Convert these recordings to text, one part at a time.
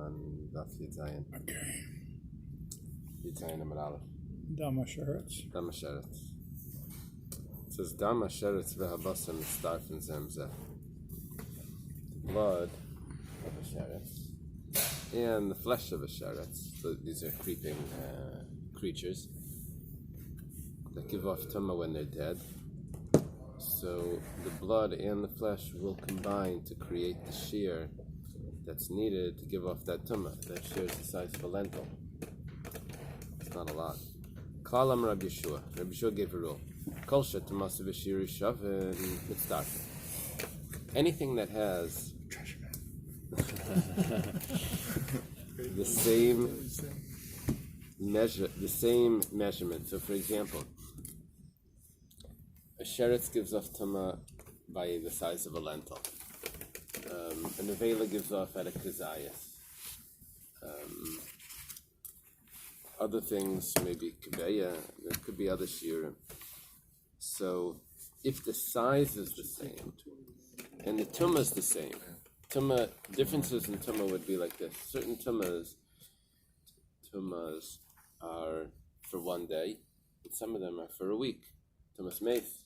on Daf Yitzayin. Okay. Yitzayin Amar Aleph. Dama Sheretz. Dama Sheretz. It says Dama Sheretz v'habasa mitzdarfen zemzeh. The blood of a sheretz and the flesh of a sheretz. So these are creeping creatures that give off tumah when they're dead. So the blood and the flesh will combine to create the shear that's needed to give off that tumah. That shear is the size of a lentil. It's not a lot. Kalam Rabbi Yeshua. Rabbi Yeshua gave a rule. Kol she'tamasa v'shir shavin mitzdarfen. Anything that has the same measurement. So, for example, a sheretz gives off tumah by the size of a lentil. An Eily gives off at a kazayas. Other things, maybe kibeya, there could be other shiurim. So, if the size is the same, and the tumah is the same, differences in tumah would be like this. Certain tumahs are for one day, and some of them are for a week. Tumah's mace,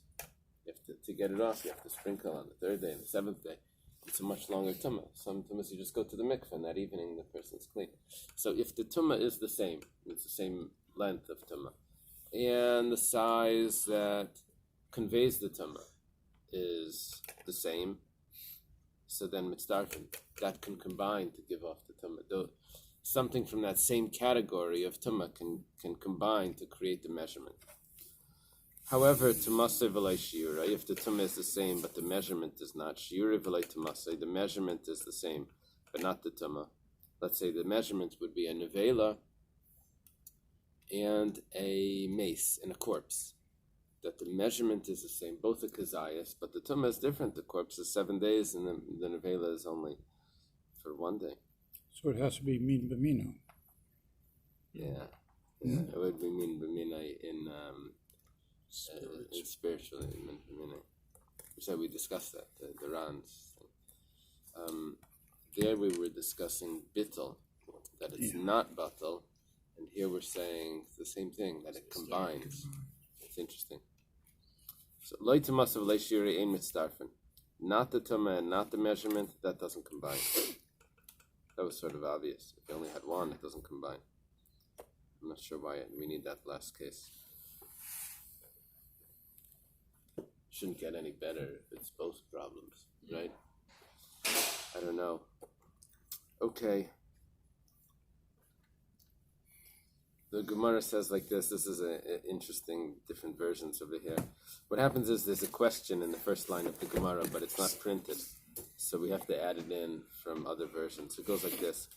you have to get it off, you have to sprinkle on the third day and the seventh day. It's a much longer tumah. Some tumahs you just go to the mikveh, and that evening the person's clean. So if the tumah is the same, it's the same length of tumah, and the size that conveys the tumah is the same, so then mitzdarfen, that can combine to give off the tumah. Something from that same category of tumah can combine to create the measurement. However, tumasei v'lei shiura, if the tumah is the same but the measurement is not, shiura v'lei tumasei, the measurement is the same but not the tumah. Let's say the measurement would be a nevela and a mace and a corpse. That the measurement is the same, both the kazayas, but the tumah is different. The corpse is 7 days and the nevela is only for 1 day. So it has to be min b'mino. Yeah. It would be min b'mina in spiritually, min b'mina. So we discussed that, the Ran's thing. There we were discussing bittul, that it's not batal, and here we're saying the same thing, that it combines. It's interesting. So, loy tumasav lei shiri ein mitzdarfen. Not the tumah and not the measurement, that doesn't combine. That was sort of obvious. If you only had one, it doesn't combine. I'm not sure why we need that last case. Shouldn't get any better if it's both problems, right? I don't know. Okay. The Gemara says like this. This is an interesting, different versions over here. What happens is there's a question in the first line of the Gemara, but it's not printed. So we have to add it in from other versions. It goes like this.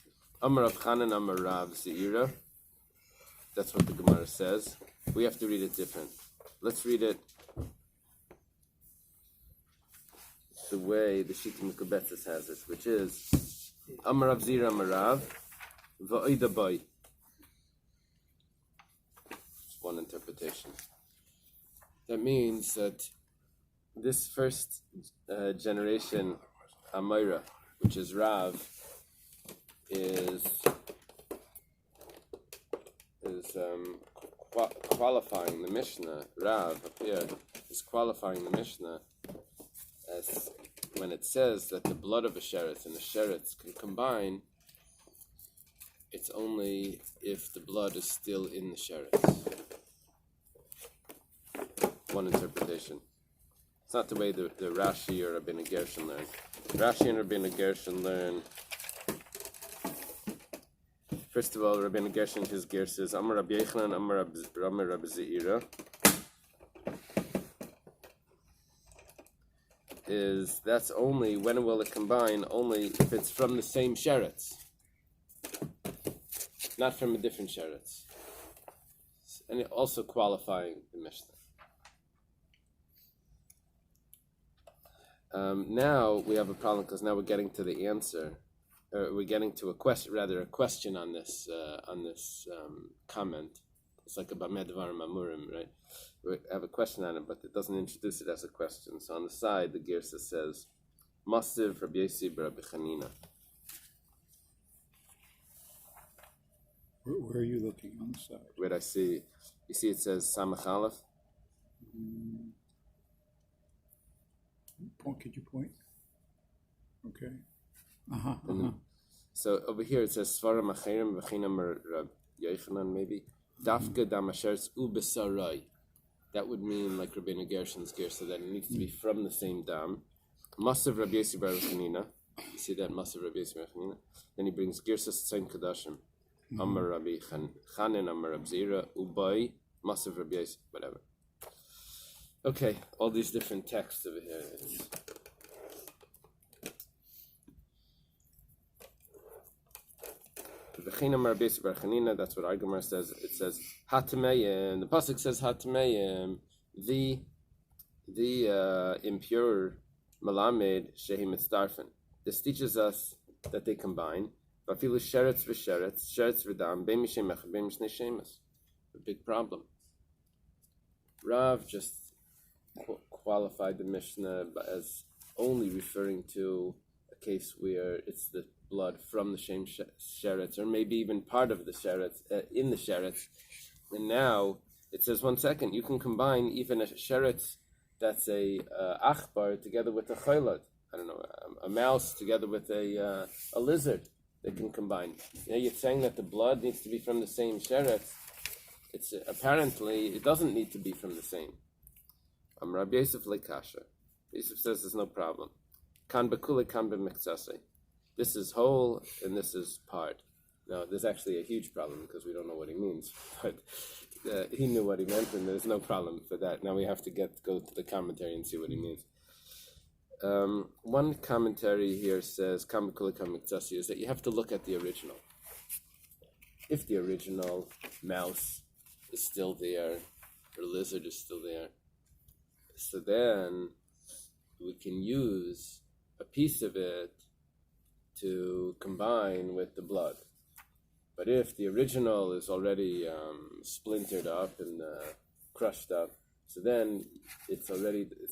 Amar Rav Chanan Amar Rav Zeira. That's what the Gemara says. We have to read it different. Let's read it the way the Shita Mekubetzes has it, which is Amar Rav Zeira Amar Rav Va'ida Bai. One interpretation. That means that this first generation Amayra, which is Rav, is qualifying the Mishnah. Rav up here is qualifying the Mishnah as when it says that the blood of a sheretz and a sheretz can combine. It's only if the blood is still in the sheretz. One interpretation. It's not the way the Rashi or Rabbi Gershon learn. Rashi and Rabbi Gershon learn. First of all, Rabbi Gershon, his gear says, Amar Rabbi Yochanan, Amar Rabbi Zeira. That's only, when will it combine? Only if it's from the same sheretz. Not from a different sheretz. And also qualifying the Mishnah. Now we have a problem because now we're getting to the answer. We're getting to a question on this comment. It's like about Medvar Mamurim, right? We have a question on it, but it doesn't introduce it as a question. So on the side, the Girsa says, Masiv Rabbi Yossi Rabbi Chanina. Where are you looking on the side? Where I see, you see it says Samach Aleph. Could you point? Okay. So over here it says Svarim Acherim V'chinam Rab Yochanan maybe. Dafka Damasheretz Ubesarai. That would mean like Rabbeinu Gershon's Gersa, that it needs to be from the same dam. Masav Rabbi Yossi Bar Chanina. You see that Masav Rabbi Yossi Bar Chanina? Then he brings Gersa Tzayin Kadashim. Amar Rabbi Chanin, Amar Rab Zira, Ubai, Masav Rabbi Yossi, whatever. Okay, all these different texts over here. That's what our Gemara says. It says Hatameyim. The pasuk says Hatameyim. The impure Malamed Shehi Mitzdarfen. This teaches us that they combine. Vafilu sheretz v'sheretz, sheretz v'dam, beim mishem echad, beim mishnei shemas. A big problem. Rav just qualified the Mishnah as only referring to a case where it's the blood from the shem sheretz, or maybe even part of the sheretz, in the sheretz. And now it says, 1 second, you can combine even a sheretz that's a achbar together with a chaylad. I don't know, a mouse together with a lizard. They can combine. You're saying that the blood needs to be from the same sheretz. It's apparently it doesn't need to be from the same. Rabbi Yosef lekasha. Yosef says there's no problem. Kan bekule kan b'miktsase. This is whole and this is part. Now there's actually a huge problem because we don't know what he means, but he knew what he meant, and there's no problem for that. Now we have to go to the commentary and see what he means. One commentary here says, is that you have to look at the original. If the original mouse is still there, or lizard is still there, so then we can use a piece of it to combine with the blood. But if the original is already splintered up and crushed up, so then it's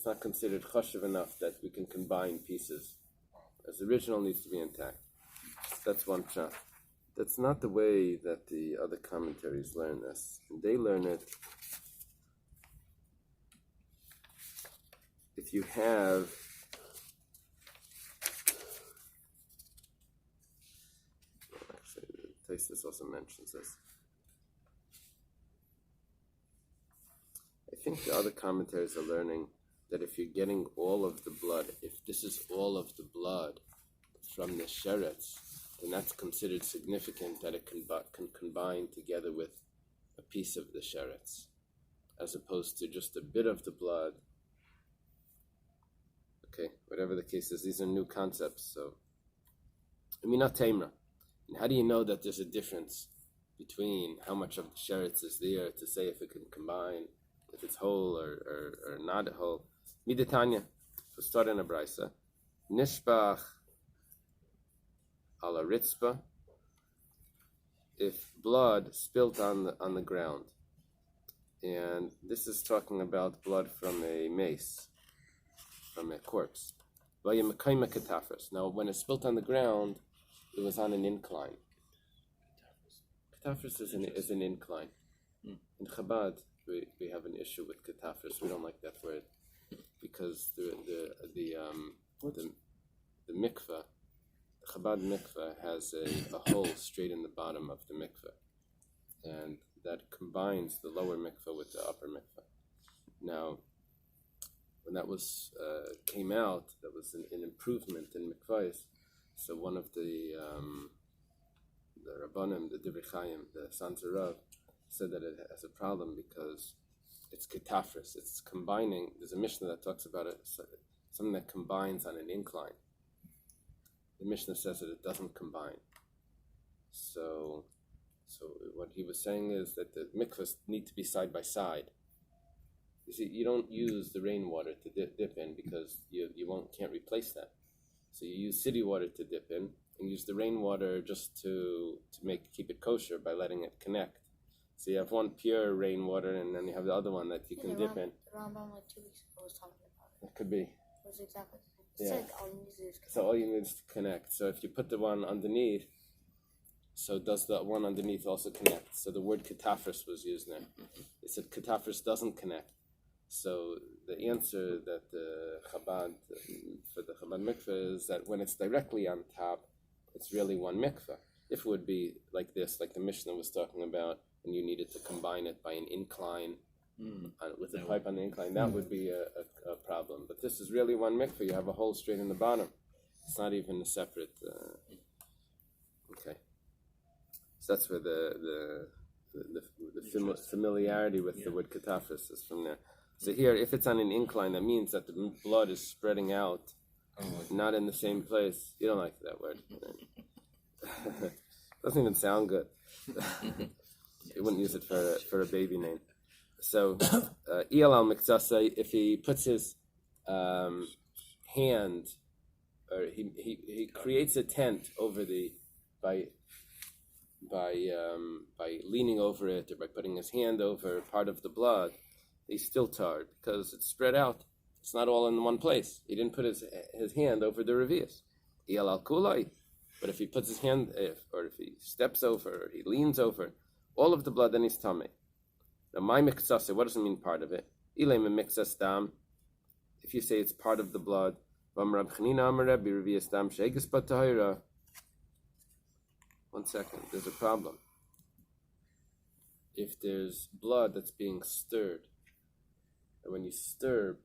not considered chashuv enough that we can combine pieces, as the original needs to be intact. That's one shot. That's not the way that the other commentaries learn this. They learn it if you have Taisus also mentions this. I think the other commentaries are learning that if you're getting all of the blood, if this is all of the blood from the sheretz, then that's considered significant that it can combine together with a piece of the sheretz, as opposed to just a bit of the blood. Okay, whatever the case is, these are new concepts. So, not tamra. And how do you know that there's a difference between how much of the sheretz is there to say if it can combine, if it's whole or not whole? Midatanya. So start in a brisa. Nishbach ala ritzpa. If blood spilt on the ground, and this is talking about blood from a mace, from a corpse. Now, when it's spilt on the ground, it was on an incline. Ketafris is an incline. In Chabad, we have an issue with ketafris. We don't like that word because the mikveh, the Chabad mikveh has a hole straight in the bottom of the mikveh, and that combines the lower mikveh with the upper mikveh. Now, when that was came out, that was an improvement in mikvahs. So one of the Rabbanim, the Divrei Chaim, the sons of Rav, said that it has a problem because it's ketafris. It's combining. There's a Mishnah that talks about it, something that combines on an incline. The Mishnah says that it doesn't combine. So what he was saying is that the mikvahs need to be side by side. You see, you don't use the rainwater to dip in because you can't replace that. So you use city water to dip in, and use the rainwater just to keep it kosher by letting it connect. So you have one pure rainwater, and then you have the other one that you can dip in. The Rambam like 2 weeks ago was talking about it. It could be. It was exactly the same. It said all you need to do is connect. So all you need is to connect. So if you put the one underneath, So does the one underneath also connect? So the word katafris was used there. It said katafris doesn't connect. So the answer that the Chabad, for the Chabad mikveh, is that when it's directly on top, it's really one mikveh. If it would be like this, like the Mishnah was talking about, and you needed to combine it by an incline, with a pipe on the incline, that would be a problem. But this is really one mikveh. You have a hole straight in the bottom. It's not even a separate. Okay. So that's where the familiarity with the word katafris is from there. So here, if it's on an incline, that means that the blood is spreading out, not in the same place. You don't like that word. Doesn't even sound good. You wouldn't use it for a baby name. So, Iyal al Miktsasai, if he puts his hand, or he creates a tent over by leaning over it, or by putting his hand over part of the blood, he's still tarred because it's spread out. It's not all in one place. He didn't put his hand over the revius. Iyal al Kulai. But if he puts his hand, or if he steps over, or he leans over, all of the blood, then he's tamei. Now, my miksasa, what does it mean part of it? Eily miksas dam. If you say it's part of the blood, one second, there's a problem. If there's blood that's being stirred, and when you stir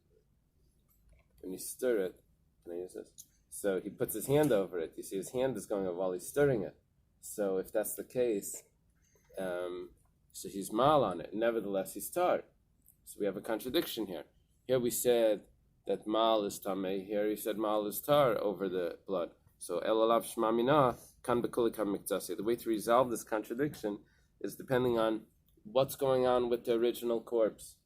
it, can I use this? So he puts his hand over it. You see his hand is going over while he's stirring it. So if that's the case, so he's mal on it. Nevertheless, he's tar. So we have a contradiction here. Here we said that mal is tamei. Here he said mal is tar over the blood. So el alav shmamina kan bekuli kan miktsasi. The way to resolve this contradiction is depending on what's going on with the original corpse.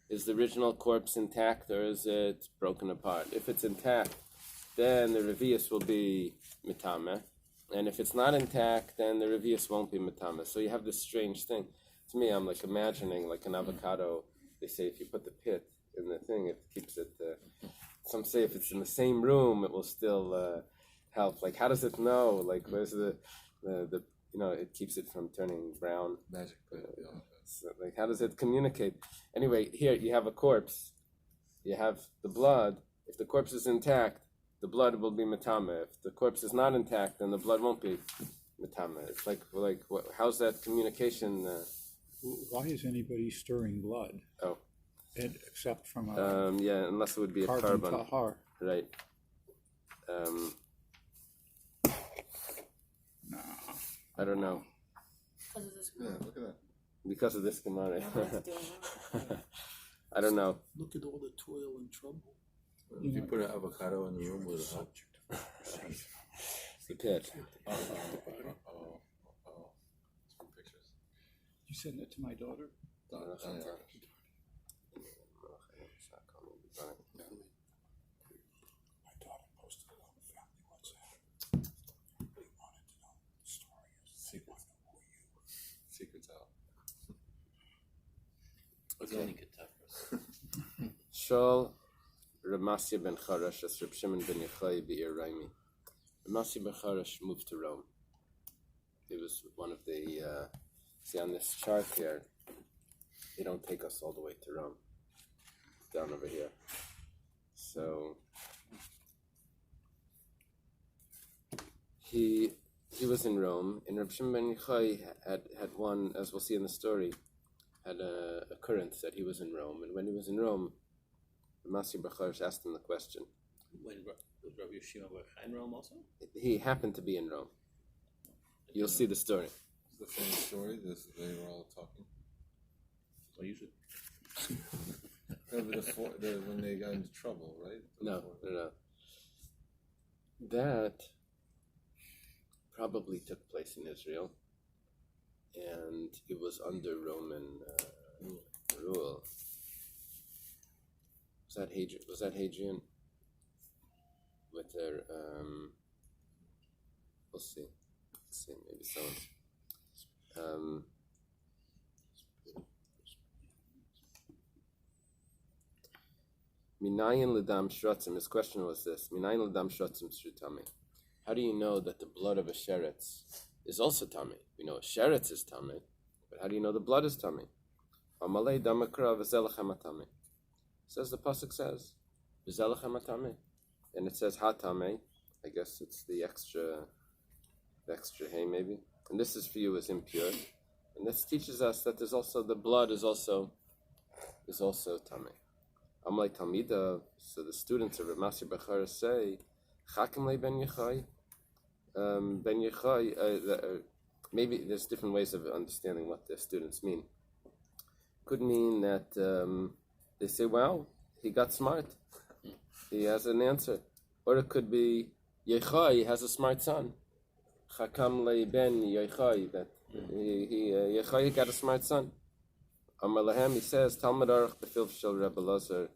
Is the original corpse intact or is it broken apart? If it's intact, then the revius will be mitame. And if it's not intact, then the revius won't be mitame. So you have this strange thing. To me, I'm like imagining like an avocado. They say if you put the pit in the thing, it keeps it. Some say if it's in the same room, it will still help. Like how does it know? Like where's the it keeps it from turning brown. Magic. So, like how does it communicate? Anyway, here you have a corpse. You have the blood. If the corpse is intact, the blood will be matama. If the corpse is not intact, then the blood won't be matama. It's like how's that communication? Why is anybody stirring blood? Oh, except from a unless it would be a carbon carbon, tahar. right? No. I don't know. Because of this. Yeah, look at that. Because of this Gemara. Nobody's doing that. I don't know. Look at all the toil and trouble. If you put an avocado in the room, would it help? The pit. Oh. Some pictures. You send it to my daughter? Yeah. My daughter posted it on the family WhatsApp. They wanted to know the story. Secrets. Secrets out. Okay. Shol Ramasya ben Charash as Reb Shimon ben Yochai be'ir Raimi. Ramasya ben Charash moved to Rome. It was one of the see on this chart here. They don't take us all the way to Rome. Down over here. So he was in Rome, and Reb Shimon ben Yochai had one, as we'll see in the story, had a occurrence that he was in Rome, and when he was in Rome, Masir Bacharish asked him the question. Was Rabbi Shimon in Rome also? He happened to be in Rome. You'll see the story. It's the same story. They were all talking. Well, usually. When they got into trouble, right? No. That probably took place in Israel, and it was under Roman rule. Was that Hadrian? With their we'll see. Let's see, maybe someone. Minayin l'dam shratzim. His question was this: Minayin l'dam shratzim shrutami. How do you know that the blood of a sheretz is also tummy. We know sheretz is tummy, but how do you know the blood is tummy? Amalei damakra v'zelachem atame. Says the pasuk says v'zelachem atame, and it says hatame. I guess it's the extra hay maybe. And this is for you as impure. And this teaches us that there's also the blood is also tummy. Amalei talmida. So the students of Rav Masir Bechara say chakim le ben Yechai. Ben Yechai. Maybe there's different ways of understanding what the students mean. Could mean that they say, "Wow, he got smart. He has an answer," or it could be Yechai has a smart son. Chakam le ben Yechai, that Yechai got a smart son. Amar lahem, he says, Talmud Aruch b'filf shel Rebbe Lazar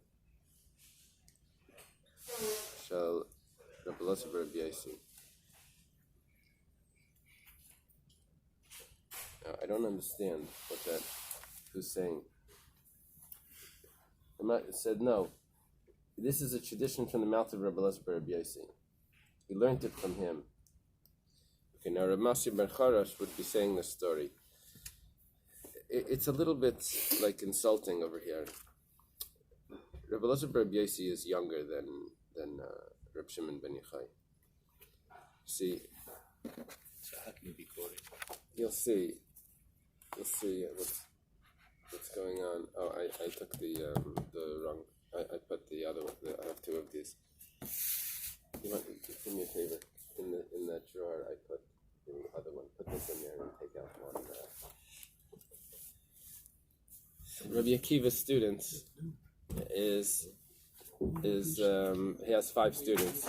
Rebbe Yaisi. Now, I don't understand what that who's saying. It said no. This is a tradition from the mouth of Rabbi Rebbe Yaisi. He learned it from him. Okay, now Rav Masir ben Charash would be saying this story. It's a little bit like insulting over here. Rabbi Rebbe Yaisi is younger than Reb Shimon ben Yochai. See, So how can you be quoting? you'll see what's going on. Oh, I took the wrong. I put the other one. I have two of these. You want to do me a favor? In that drawer, I put the other one. Put this in there and take out one. Rabbi Akiva's students is he has 5 students: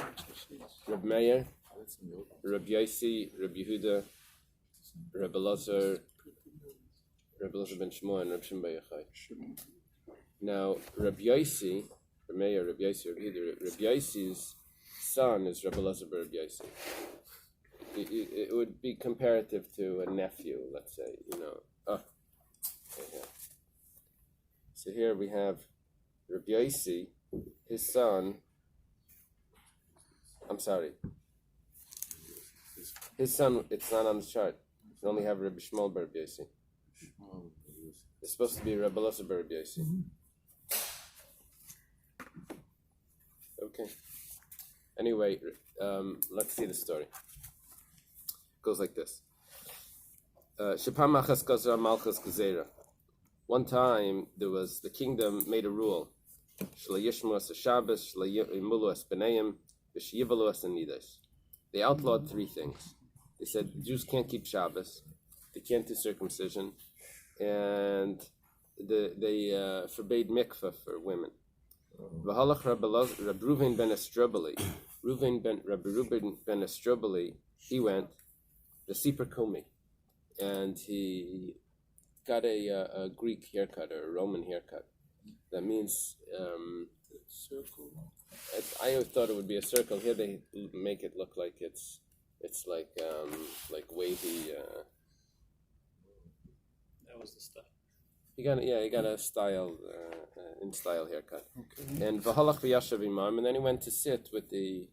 Reb Meir, Reb Yaisi, Reb Yehuda, Reb Elazar ben Shmuel, and Reb Shimon ben Yochai. Now, Reb Yaisi, Reb Meir, Reb Yaisi, Reb Yehuda, Reb Yaisi's son is Reb Elazar ben Reb Yaisi. It would be comparative to a nephew, let's say, okay, here. So here we have Reb Yaisi, his son. I'm sorry. His son, it's not on the chart. We only have Reb Shmuel ben Reb Yaisi. It's supposed to be Reb Elazar ben Reb Yaisi. Okay. Anyway, let's see the story. It goes like this. One time, the kingdom made a rule. They outlawed 3 things. They said Jews can't keep Shabbos, they can't do circumcision, and they forbade mikveh for women. V'halach Rabbi Reuven ben Estrobeli, Rabbi Reuven ben Estrobeli, he went the Sipur Komi, and he got a Greek haircut or a Roman haircut. That means Circle. I always thought it would be a circle. Here they make it look like it's like wavy. That was the stuff. He got a style in style haircut. Okay. And v'halach v'yashav imam, and then he went to sit with the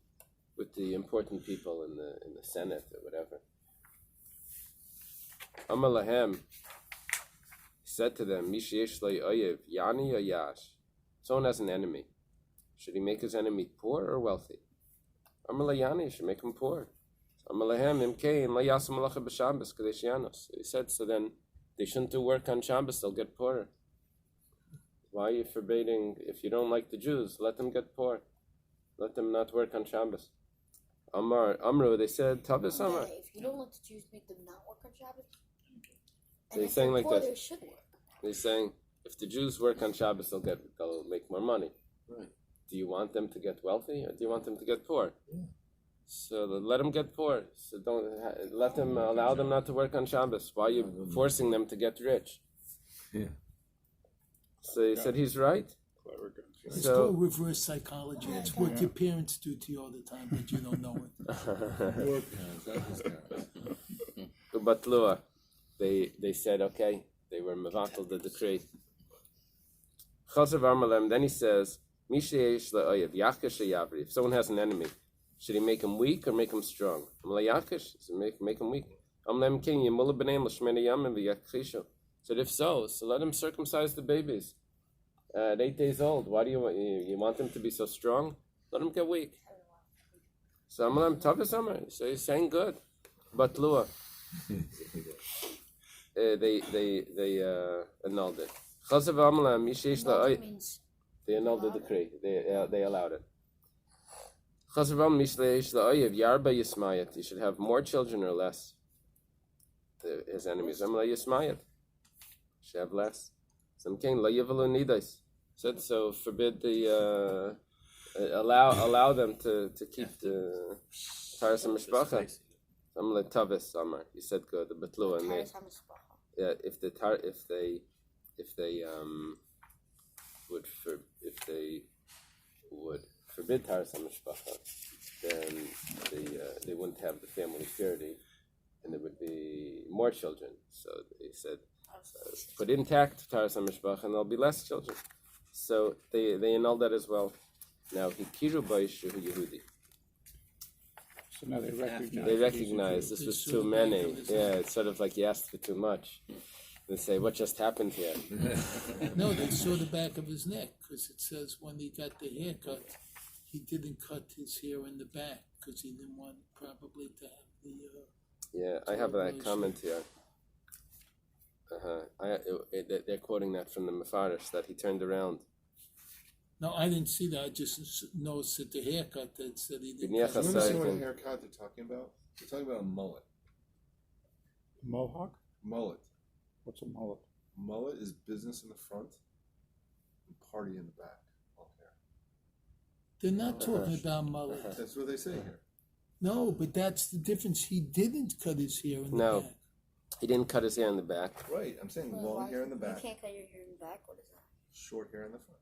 important people in the Senate or whatever. Amar lahem, he said to them, Mish yesh lo oyev, yani or yash. Someone has an enemy. Should he make his enemy poor or wealthy? Amar layani, should make him poor. Amar lahem imkein la yasu malacha b'Shabbos kadesh yanos. He said, so then they shouldn't do work on Shabbos, they'll get poorer. Why are you forbidding, if you don't like the Jews, let them get poor. Let them not work on Shabbos. Amru, they said, Tavis Amar. If you don't let the Jews make them not work on Shabbos, They're if saying they're like poor, this. they should work. They're saying, if the Jews work on Shabbos, they'll make more money. Right. Do you want them to get wealthy, or do you want them to get poor? Yeah. So let them get poor. So don't let them allow them not to work on Shabbos. Why are you forcing them to get rich? Yeah. So he said he's right. It's So- called reverse psychology. It's what your parents do to you all the time, but you don't know it. Your parents, not his parents. But Lua, they said okay. They were mevatel the decree. Chazav Armalem. Then he says, Misheyesh le'oyev yakish yavri. If someone has an enemy, should he make him weak or make him strong? Yakish, make him weak. So if so let him circumcise the babies at 8 days old. Why do you want them to be so strong? Let them get weak. So Amlam Tavis Amar. So he's saying good, but Lua. They annulled it. They annulled the decree. They allowed it. You should have more children or less. His enemies. Should have less. Said so. Forbid the allow them to keep the Taras HaMishpacha. Tavis Amar. He said good. The Betlua and they. Yeah, if they would forbid Taras HaMishpacha, then they wouldn't have the family purity, and there would be more children. So they said, put intact Taras HaMishpacha, and there'll be less children. So they annulled that as well. Now Hikiru Bais Shehu Yehudi. So now they recognize this was too many. Yeah, it's sort of like you asked for too much. They say, what just happened here? No, they saw the back of his neck, because it says when he got the haircut, he didn't cut his hair in the back, because he didn't want probably to have the... Yeah, I have that comment here. They're quoting that from the Mefarish, that he turned around. No, I didn't see that. I just noticed that the haircut that said he didn't cut You his understand what haircut they're talking about? They're talking about a mullet. Mohawk? Mullet. What's a mullet? Mullet is business in the front and party in the back. Long hair. They're not talking about mullet. That's what they say here. No, but that's the difference. He didn't cut his hair in the back. He didn't cut his hair in the back. Right, I'm saying long hair in the back. You can't cut your hair in the back. What is that? Short hair in the front.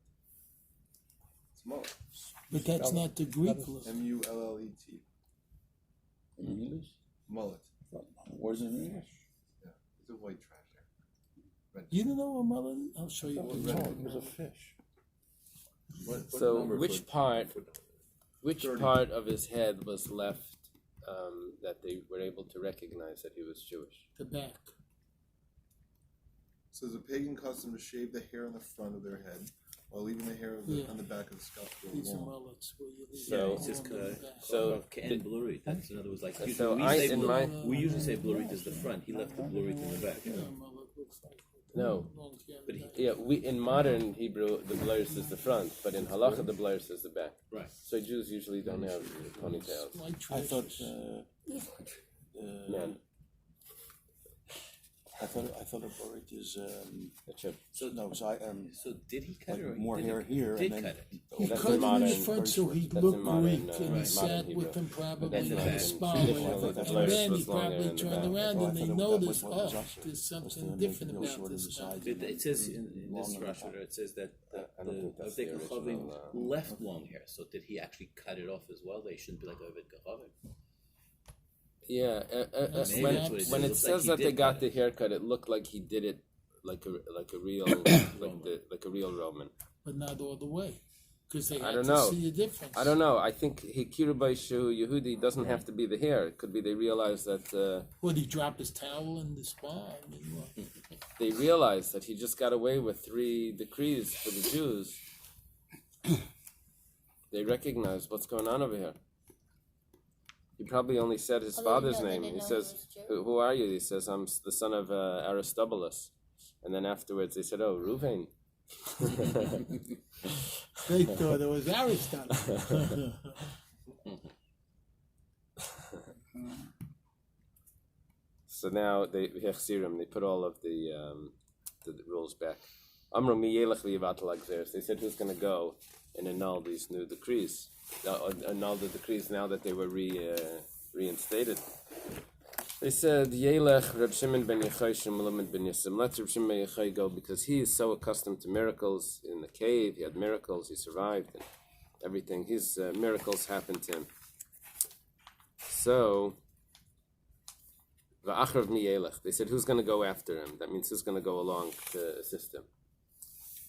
It's mullet. But that's not the Greek look. Mullet. In English? Mullet. Where's it in English? Yeah, it's a white trash hair. Red. You don't know what mullet is? I'll show you. It was a fish. So which part of his head was left that they were able to recognize that he was Jewish? The back. So it's a pagan custom to shave the hair on the front of their head while leaving the hair on the back of the scalp to These are long. mullets. Where you leave So- it It's just long in the back. So and blurry. That's in other words, like So usually I- in my- we usually say blurry is the front. He left the blurry in the back. Yeah, mullet looks like No. long hair in But the he- back. yeah, we in modern Hebrew the blurs is the front, but in halacha the blurs is the back. Right. So Jews usually don't have ponytails. Like I thought, Man, I thought a bird is, a chip. So no, so So did he cut like it or more he hair didn't? here Did and then. cut it. He That's cut in him in modern- the front so he'd that's look in modern, Greek, and right, he modern sat Hebrew. with him probably That's in in the back. spa Traditional, with him. the And blurs then he was longer probably in the turned back. around Oh, I and they thought that noticed, was what was oh, usher. there's Was something the different real about short this of the guy. sides. It says in Long this on the Rosh top. it says that I don't think that's the Aved original, Kachavim left long hair. So did he actually cut it off as well? They shouldn't be like Aved Kachavim. Yeah, Maybe when that's what it when is. it Looks says like he that they did got cut the it. haircut, it looked like he did it like a real like a real Roman. But not all the way, because they I had don't to know. see the difference. I don't know. I think Hikiru Baishu Yehudi doesn't have to be the hair. It could be they realize that Would he drop his towel in the spa? I mean, what? they realized that he just got away with 3 decrees for the Jews. They recognize what's going on over here. He probably only said his Oh, they father's didn't know- name. they He didn't know he says, was Jew? who are you? He says, I'm the son of Aristobulus. And then afterwards they said, oh, Reuven. They thought it was Aristotle. So now they put all of the rules back. Amru miyelech liyivatal agzeres. They said who's going to go and annul these new decrees, annul the decrees now that they were reinstated. They said Yelech Reb Shimon ben Yochai Shmuel ben Yasim. Let Reb Shimon ben Yochai go because he is so accustomed to miracles in the cave. He had miracles. He survived and everything. His miracles happened to him. So. They said, who's going to go after him? That means who's going to go along to assist him.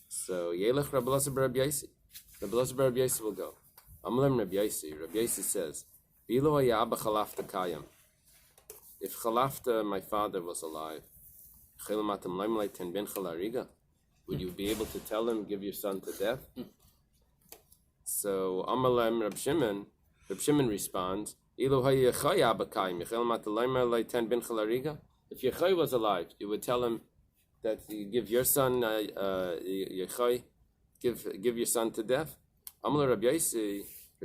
So, Yelech Rabbi Elazar bar Rabbi Yosi. Rabbi Elazar bar Rabbi Yosi will go. Amlem Rabbi Yosi. Rabbi Yosi says, Bilo haya abba chalaf tekayim. if Chalafta, my father, was alive, would you be able to tell him, give your son to death? So Amalem Reb Shimon responds, if Yechai was alive, you would tell him that you give your son Yechai, give your son to death. Amalem Rabbi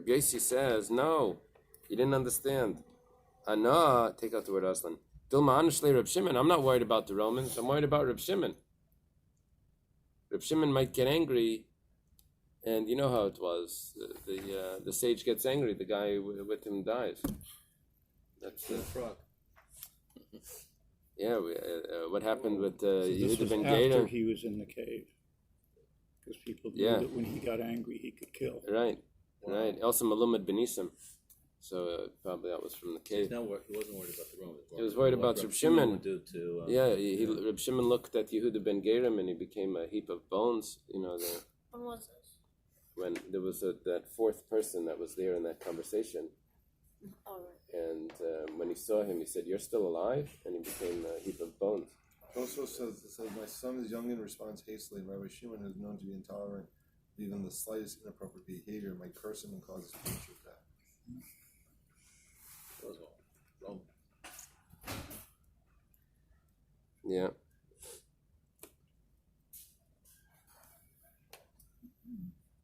Yosi says, no, you didn't understand. Ana, take out the word Aslan. Dilma Anashle Reb Shimon, I'm not worried about the Romans, I'm worried about Reb Shimon. Reb Shimon might get angry, and you know how it was. The sage gets angry, the guy with him dies. That's the frog. Yeah, what happened with This Yehuda was ben after Gera? he was in the cave. Because people knew Yeah. that when he got angry, he could kill. Right. Also Malumad ben Isim. So probably that was from the cave. He wasn't worried about the Romans. He was worried about Reb Shimon. Would do to, Reb Shimon looked at Yehuda ben Gerim and he became a heap of bones. You know, When was this? when there was that fourth person that was there in that conversation, Oh, right. and when he saw him, he said, "You're still alive," and he became a heap of bones. It also says, my son is young and responds hastily, and Rabbi Shimon is known to be intolerant of even the slightest inappropriate behavior, might curse him and cause his future death. Those were Rome. Yeah.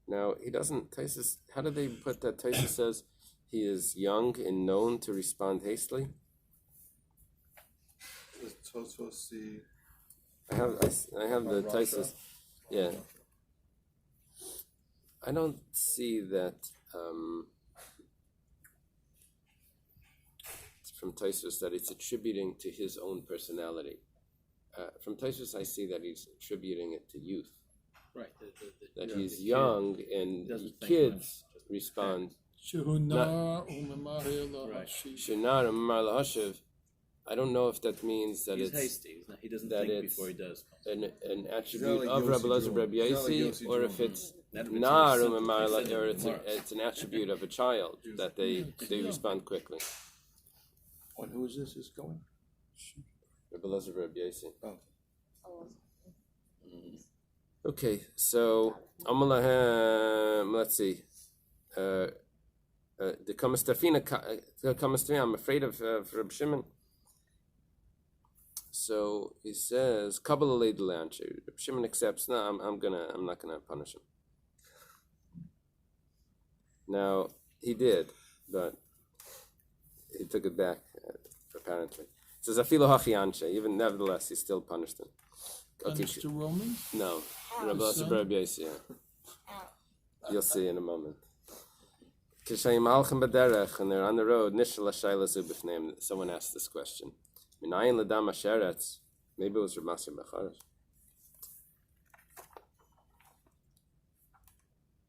Now he doesn't. Taisus. How do they put that? Taisus says he is young and known to respond hastily. Does Tosfos see? I have the Taisus. Yeah. I don't see that from Taisus that it's attributing to his own personality. From Taisus, I see that he's attributing it to youth. Right. That he's young and doesn't think kids respond. Shehunar umemahir Right. lahashiv. Shinar Umar Lahashiv. I don't know if that means that He's it's hasty. He doesn't that think it's before he does. an attribute like of Yossi Rabbi Elazar Drum. Rabbi It's not like Yosi, Yossi or Drum. if it's Not if Nar it's Umar, simple, or it's it's an attribute of a child that they respond quickly. What, who is this is going? Rabbi Elazar Rabbi Yosi. Oh, Okay, so Amalahem. Let's see. The Kamastafina. I'm afraid of Reb Shimon. So he says, "Kabbalah leidlanche." Reb Shimon accepts. No, I'm not gonna punish him. Now he did, but he took it back. Apparently, it says "Afilo hachianche." Even nevertheless, he still punished him. Okay, Punished the Romans? no, Rabbi Elazar Rabbi Yosi. Yeah. You'll see in a moment. Kishayim halchem b'derech, and they're on the road. Nishal hashayla zu b'fneim. Someone asked this question. Minayin l'dam asheretz. Maybe it was Rav Masir Becharosh.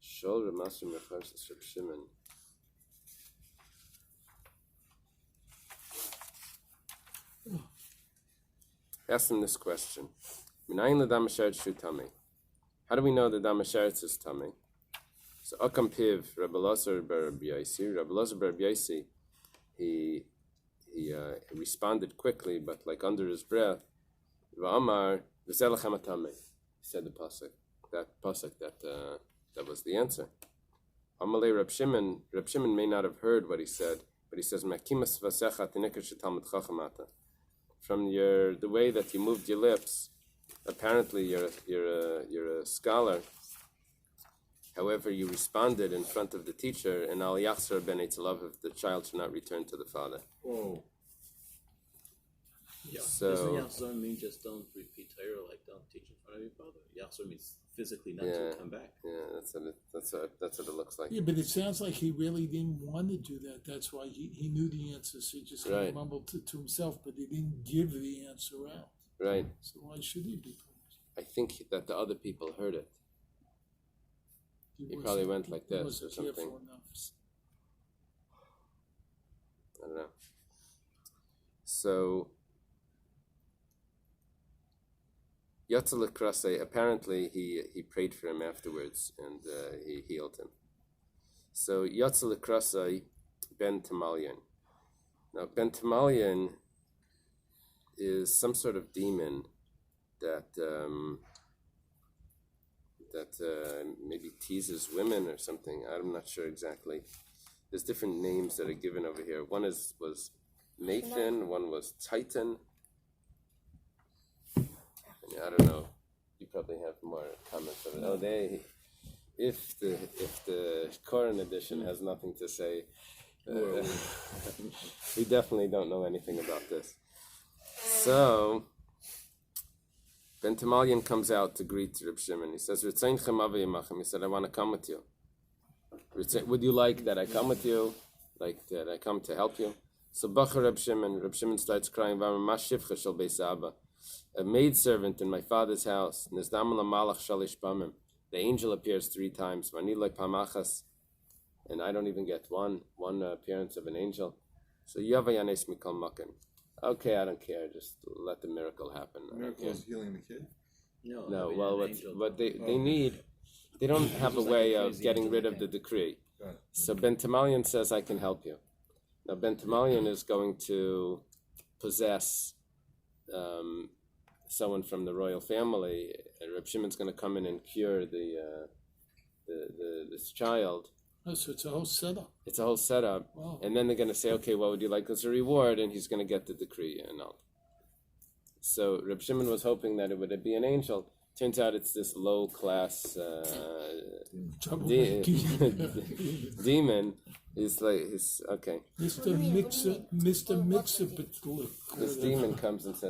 Shol Rav Masir Becharosh is Reb Shimon. Ask him this question. Minayin l'dam asheretz shu tami. How do we know that dam asheretz is tami? So Akam Piv, Rabbi Elazar bar Rabbi Yosi. Rabbi Elazar bar Rabbi Yosi, he responded quickly, but like under his breath. V'amar v'zelachem atame. He said the pasuk. That was the answer. Amalei Reb Shimon may not have heard what he said, but he says Makimas v'secha tinikar shetalmid chachamata. From the way that you moved your lips, apparently you're a scholar. However, you responded in front of the teacher, and al yachzor ben eitzelav, if the child should not return to the father. Whoa. So Doesn't Yachzor mean just don't repeat Torah, like don't teach in front of your father? Yachzor means physically not to come back. Yeah, that's what it looks like. Yeah, but it sounds like he really didn't want to do that. That's why he knew the answer, so he just kind Right. of mumbled to himself, but he didn't give the answer out. Right. So why should he be punished? I think that the other people heard it. He wasn't- probably went like he this wasn't or something. careful enough. I don't know. So Yatzel Krasei, apparently he prayed for him afterwards and he healed him. So Yatzel Krasei ben Tamalian. Now Ben Tamalian is some sort of demon that maybe teases women or something. I'm not sure exactly. There's different names that are given over here. One was Nathan, one was Titan. I don't know. You probably have more comments on it. Oh, if the Koran edition has nothing to say, we definitely don't know anything about this. So Ben Tamalian comes out to greet Reb Shimon. He says, he said, I want to come with you. Would you like that I come with you? Like that I come to help you? So Bachar Reb Shimon starts crying, a maidservant in my father's house. The angel appears 3 times. And I don't even get one appearance of an angel. So Yavayanes Mikal Makan. Okay, I don't care. Just let the miracle happen. Miracle is healing the kid. No, well, what they need, they don't have a way of getting rid of the decree. So Ben Tamalian says, I can help you. Now, Ben Tamalian is going to possess someone from the royal family. And Reb Shimon's going to come in and cure this child. Oh, so it's a whole setup. It's a whole setup. Wow. And then they're going to say, okay, what would you like as a reward? And he's going to get the decree and all. So Reb Shimon was hoping that it would be an angel. Turns out it's this low-class demon. He's okay. Mr. Mixer, but This demon comes and says,